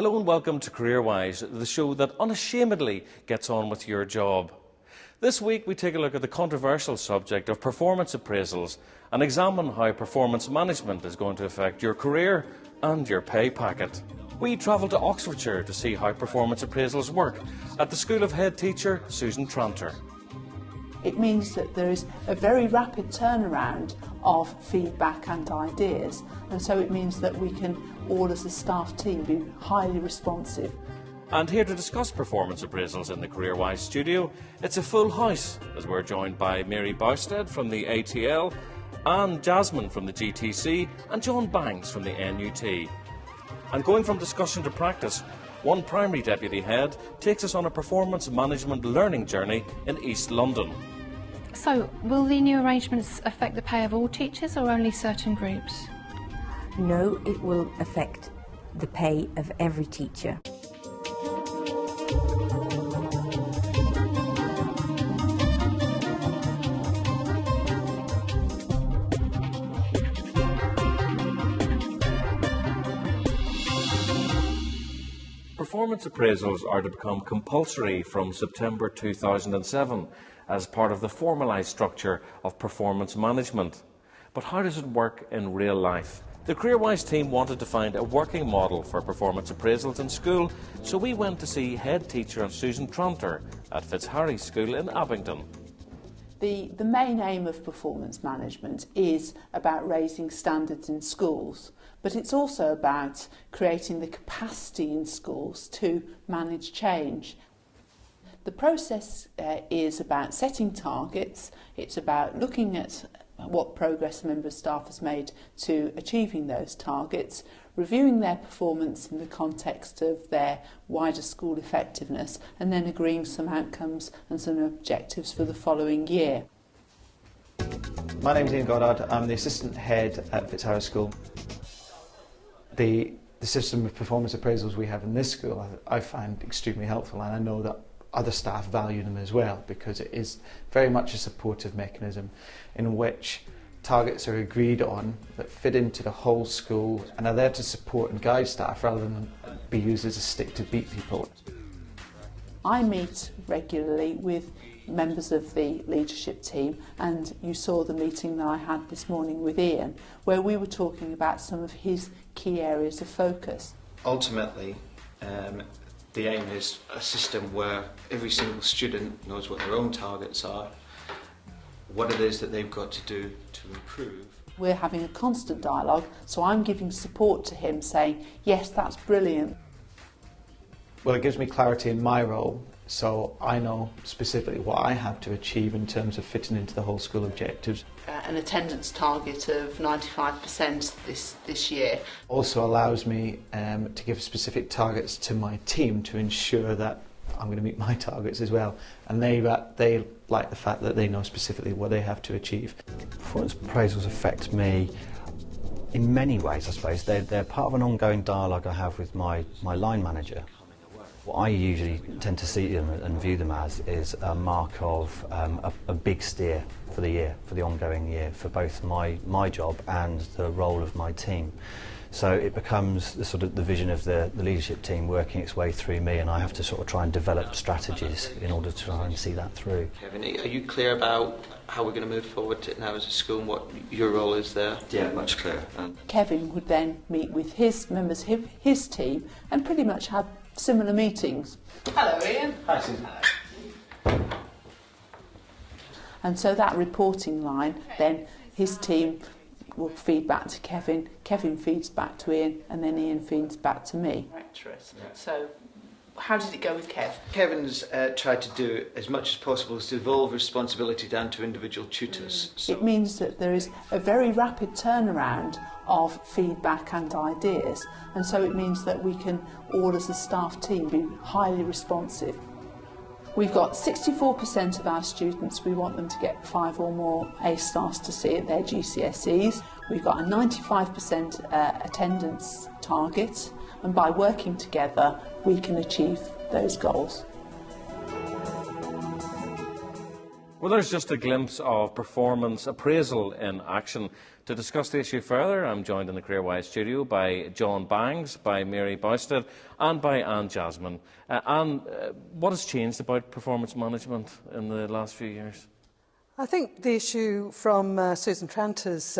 Hello and welcome to CareerWise, the show that unashamedly gets on with your job. This week we take a look at the controversial subject of performance appraisals and examine how performance management is going to affect your career and your pay packet. We travel to Oxfordshire to see how performance appraisals work at the School of Head Teacher Susan Tranter. It means that there is a very rapid turnaround of feedback and ideas, and so it means that we can all as a staff team be highly responsive. And here to discuss performance appraisals in the CareerWise studio, it's a full house as we're joined by Mary Bousted from the ATL, Anne Jasmine from the GTC and John Banks from the NUT. And going from discussion to practice, one primary deputy head takes us on a performance management learning journey in East London. So, will the new arrangements affect the pay of all teachers or only certain groups? No, it will affect the pay of every teacher. Performance appraisals are to become compulsory from September 2007 as part of the formalised structure of performance management. But how does it work in real life? The CareerWise team wanted to find a working model for performance appraisals in school, so we went to see head teacher Susan Tranter at Fitzharris School in Abingdon. The main aim of performance management is about raising standards in schools, but it's also about creating the capacity in schools to manage change. The process is about setting targets, it's about looking at what progress a member of staff has made to achieving those targets, reviewing their performance in the context of their wider school effectiveness, and then agreeing some outcomes and some objectives for the following year. My name is Ian Goddard. I'm the assistant head at Fitzharris School. The system of performance appraisals we have in this school I find extremely helpful, and I know that other staff value them as well, because it is very much a supportive mechanism in which targets are agreed on that fit into the whole school and are there to support and guide staff rather than be used as a stick to beat people. I meet regularly with members of the leadership team, and you saw the meeting that I had this morning with Ian, where we were talking about some of his key areas of focus. Ultimately, the aim is a system where every single student knows what their own targets are, what it is that they've got to do to improve. We're having a constant dialogue, so I'm giving support to him, saying, yes, that's brilliant. Well, it gives me clarity in my role, so I know specifically what I have to achieve in terms of fitting into the whole school objectives. An attendance target of 95% this year. Also allows me to give specific targets to my team to ensure that I'm going to meet my targets as well, and they like the fact that they know specifically what they have to achieve. Performance appraisals affect me in many ways, I suppose. They're part of an ongoing dialogue I have with my line manager. What I usually tend to see them and view them as is a mark of a big steer for the year, for the ongoing year, for both my job and the role of my team. So it becomes the sort of the vision of the leadership team working its way through me, and I have to sort of try and develop strategies in order to try and see that through. Kevin, are you clear about how we're going to move forward now as a school and what your role is there? Yeah, much clearer. Kevin would then meet with his members, his team, and pretty much have similar meetings. Hello, Ian. Hi, Susan. And so that reporting line, then his team will feed back to Kevin, Kevin feeds back to Ian, and then Ian feeds back to me. So how did it go with Kev? Kevin's tried to do as much as possible to devolve responsibility down to individual tutors. It means that there is a very rapid turnaround of feedback and ideas, and so it means that we can all as a staff team be highly responsive. We've got 64% of our students, we want them to get 5 or more A stars to C at their GCSEs. We've got a 95% attendance target, and by working together we can achieve those goals. Well, there's just a glimpse of performance appraisal in action. To discuss the issue further, I'm joined in the CareerWise studio by John Bangs, by Mary Bousted and by Anne Jasmine. Anne, what has changed about performance management in the last few years? I think the issue from Susan Tranter's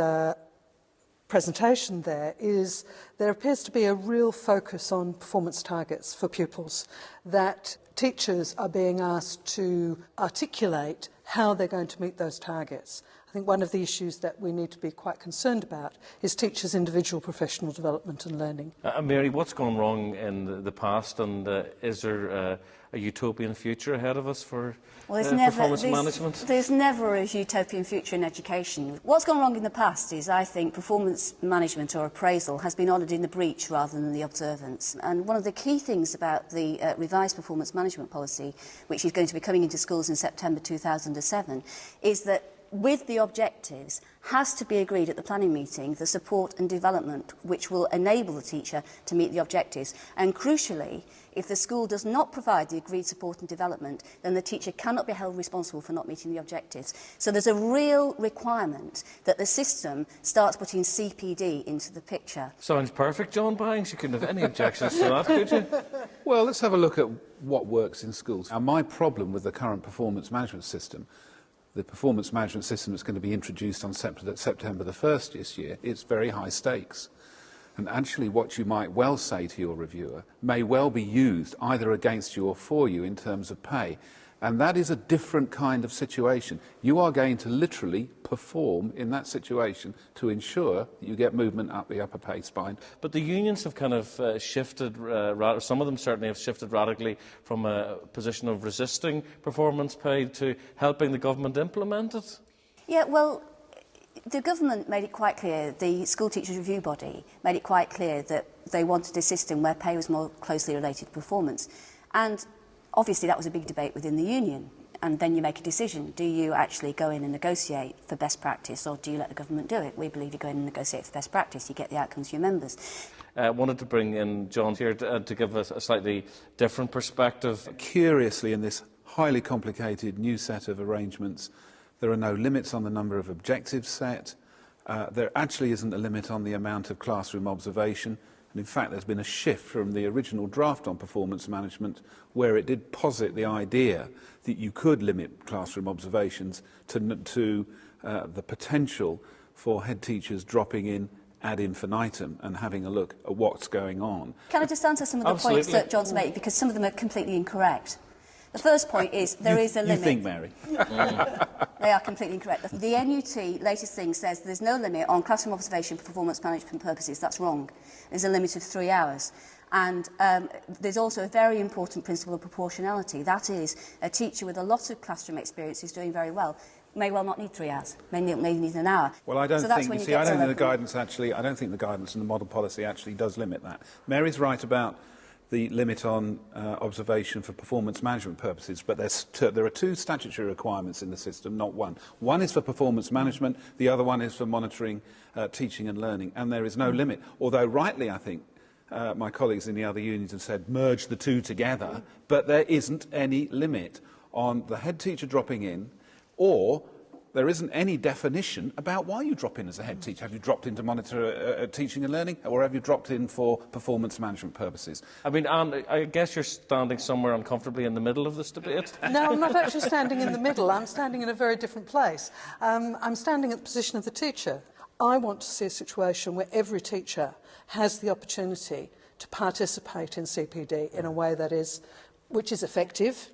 presentation there is there appears to be a real focus on performance targets for pupils, that teachers are being asked to articulate how they're going to meet those targets. I think one of the issues that we need to be quite concerned about is teachers' individual professional development and learning. Mary, what's gone wrong in the past, and is there a utopian future ahead of us for performance management? There's never a utopian future in education. What's gone wrong in the past is, I think, performance management or appraisal has been honoured in the breach rather than the observance. And one of the key things about the revised performance management policy, which is going to be coming into schools in September 2007, is that with the objectives has to be agreed at the planning meeting the support and development which will enable the teacher to meet the objectives. And crucially, if the school does not provide the agreed support and development, then the teacher cannot be held responsible for not meeting the objectives. So there's a real requirement that the system starts putting CPD into the picture. Sounds perfect, John Bangs. You couldn't have any objections to that, could you? Well, let's have a look at what works in schools. Now, my problem with the current performance management system, the performance management system that's going to be introduced on September the 1st this year, it's very high stakes. And actually what you might well say to your reviewer may well be used either against you or for you in terms of pay. And that is a different kind of situation. You are going to literally perform in that situation to ensure that you get movement up the upper pay spine. But the unions have kind of shifted, some of them certainly have shifted radically from a position of resisting performance pay to helping the government implement it. Yeah, well, the government made it quite clear, the School Teachers Review Body made it quite clear that they wanted a system where pay was more closely related to performance. And obviously that was a big debate within the union, and then you make a decision. Do you actually go in and negotiate for best practice, or do you let the government do it? We believe you go in and negotiate for best practice, you get the outcomes for your members. Wanted to bring in John here to give us a slightly different perspective. Curiously, in this highly complicated new set of arrangements, there are no limits on the number of objectives set. There actually isn't a limit on the amount of classroom observation. And in fact, there's been a shift from the original draft on performance management, where it did posit the idea that you could limit classroom observations to the potential for head teachers dropping in ad infinitum and having a look at what's going on. Can I just answer some of the points that John's made, because some of them are completely incorrect. The first point is there is a limit. You think, Mary? They are completely incorrect. The NUT latest thing says there's no limit on classroom observation for performance management purposes. That's wrong. There's a limit of 3 hours. And there's also a very important principle of proportionality. That is, a teacher with a lot of classroom experience who's doing very well may well not need 3 hours, may need an hour. Well, I don't so think, you see, I don't think the guidance in the model policy actually does limit that. Mary's right about the limit on observation for performance management purposes, but there are two statutory requirements in the system, not one. One is for performance management, the other one is for monitoring teaching and learning, and there is no limit. Although rightly, I think, my colleagues in the other unions have said merge the two together, but there isn't any limit on the head teacher dropping in, or there isn't any definition about why you drop in as a head teacher. Have you dropped in to monitor teaching and learning, or have you dropped in for performance management purposes? I mean, Anne, I guess you're standing somewhere uncomfortably in the middle of this debate. No, I'm not actually standing in the middle. I'm standing in a very different place. I'm standing at the position of the teacher. I want to see a situation where every teacher has the opportunity to participate in CPD in a way which is effective,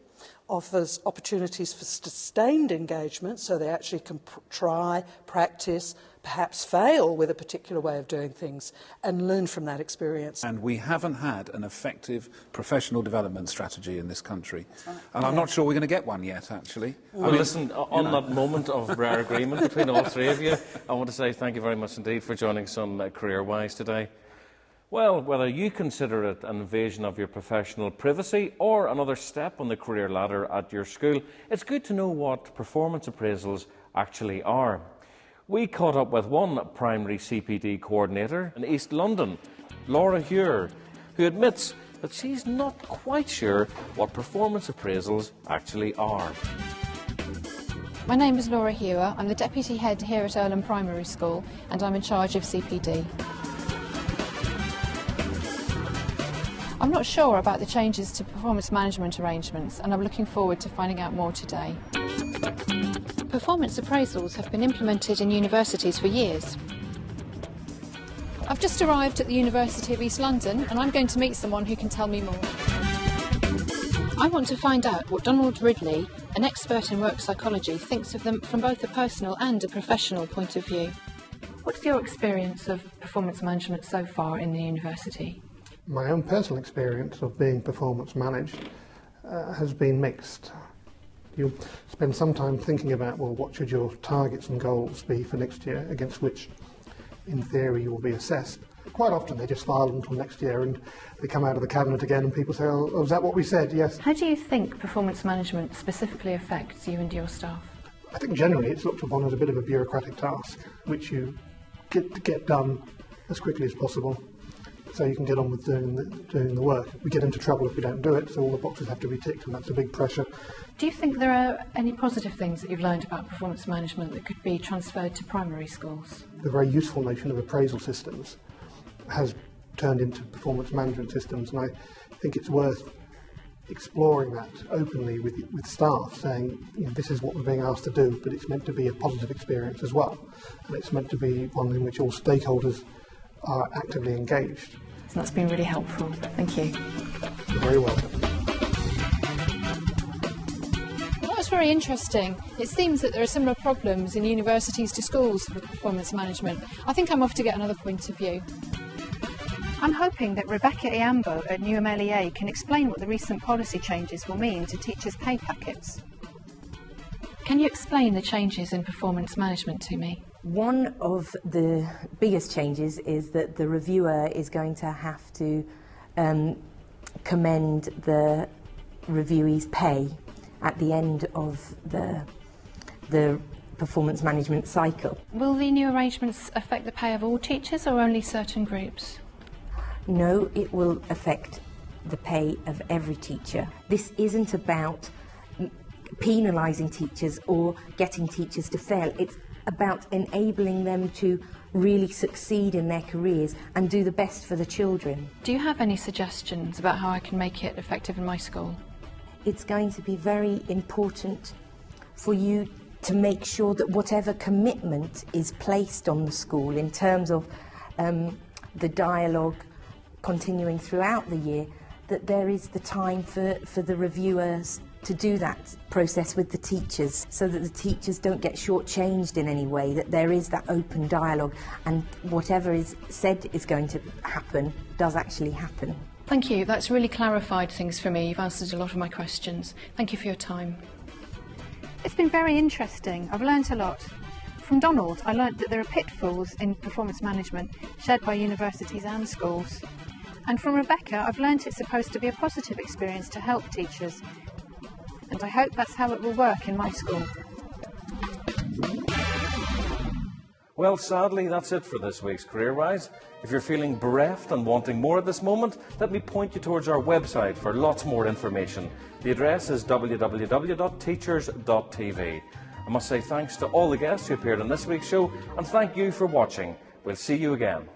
offers opportunities for sustained engagement, so they actually can try, practice, perhaps fail with a particular way of doing things, and learn from that experience. And we haven't had an effective professional development strategy in this country. And I'm not sure we're going to get one yet, actually. Well, listen, on that moment of rare agreement between all three of you, I want to say thank you very much indeed for joining us on CareerWise today. Well, whether you consider it an invasion of your professional privacy or another step on the career ladder at your school, it's good to know what performance appraisals actually are. We caught up with one primary CPD coordinator in East London, Laura Hure, who admits that she's not quite sure what performance appraisals actually are. My name is Laura Hewer. I'm the Deputy Head here at Earlham Primary School and I'm in charge of CPD. I'm not sure about the changes to performance management arrangements and I'm looking forward to finding out more today. Performance appraisals have been implemented in universities for years. I've just arrived at the University of East London and I'm going to meet someone who can tell me more. I want to find out what Donald Ridley, an expert in work psychology, thinks of them from both a personal and a professional point of view. What's your experience of performance management so far in the university? My own personal experience of being performance managed has been mixed. You'll spend some time thinking about, well, what should your targets and goals be for next year, against which, in theory, you will be assessed. Quite often they just file until next year and they come out of the cabinet again and people say, oh, is that what we said? Yes. How do you think performance management specifically affects you and your staff? I think generally it's looked upon as a bit of a bureaucratic task, which you get done as quickly as possible, so you can get on with doing the work. We get into trouble if we don't do it, so all the boxes have to be ticked, and that's a big pressure. Do you think there are any positive things that you've learned about performance management that could be transferred to primary schools? The very useful notion of appraisal systems has turned into performance management systems, and I think it's worth exploring that openly with staff, saying, you know, this is what we're being asked to do, but it's meant to be a positive experience as well, and it's meant to be one in which all stakeholders are actively engaged. So that's been really helpful. Thank you. You're very welcome. Well, that was very interesting. It seems that there are similar problems in universities to schools with performance management. I think I'm off to get another point of view. I'm hoping that Rebecca Iambo at Newham LEA can explain what the recent policy changes will mean to teachers' pay packets. Can you explain the changes in performance management to me? One of the biggest changes is that the reviewer is going to have to commend the reviewee's pay at the end of the performance management cycle. Will the new arrangements affect the pay of all teachers or only certain groups? No, it will affect the pay of every teacher. This isn't about penalising teachers or getting teachers to fail. It's about enabling them to really succeed in their careers and do the best for the children. Do you have any suggestions about how I can make it effective in my school? It's going to be very important for you to make sure that whatever commitment is placed on the school in terms of the dialogue continuing throughout the year, that there is the time for the reviewers to do that process with the teachers, so that the teachers don't get shortchanged in any way, that there is that open dialogue and whatever is said is going to happen does actually happen. Thank you, that's really clarified things for me. You've answered a lot of my questions. Thank you for your time. It's been very interesting. I've learnt a lot. From Donald, I learnt that there are pitfalls in performance management shared by universities and schools. And from Rebecca, I've learnt it's supposed to be a positive experience to help teachers. And I hope that's how it will work in my school. Well, sadly, that's it for this week's CareerWise. If you're feeling bereft and wanting more at this moment, let me point you towards our website for lots more information. The address is www.teachers.tv. I must say thanks to all the guests who appeared on this week's show, and thank you for watching. We'll see you again.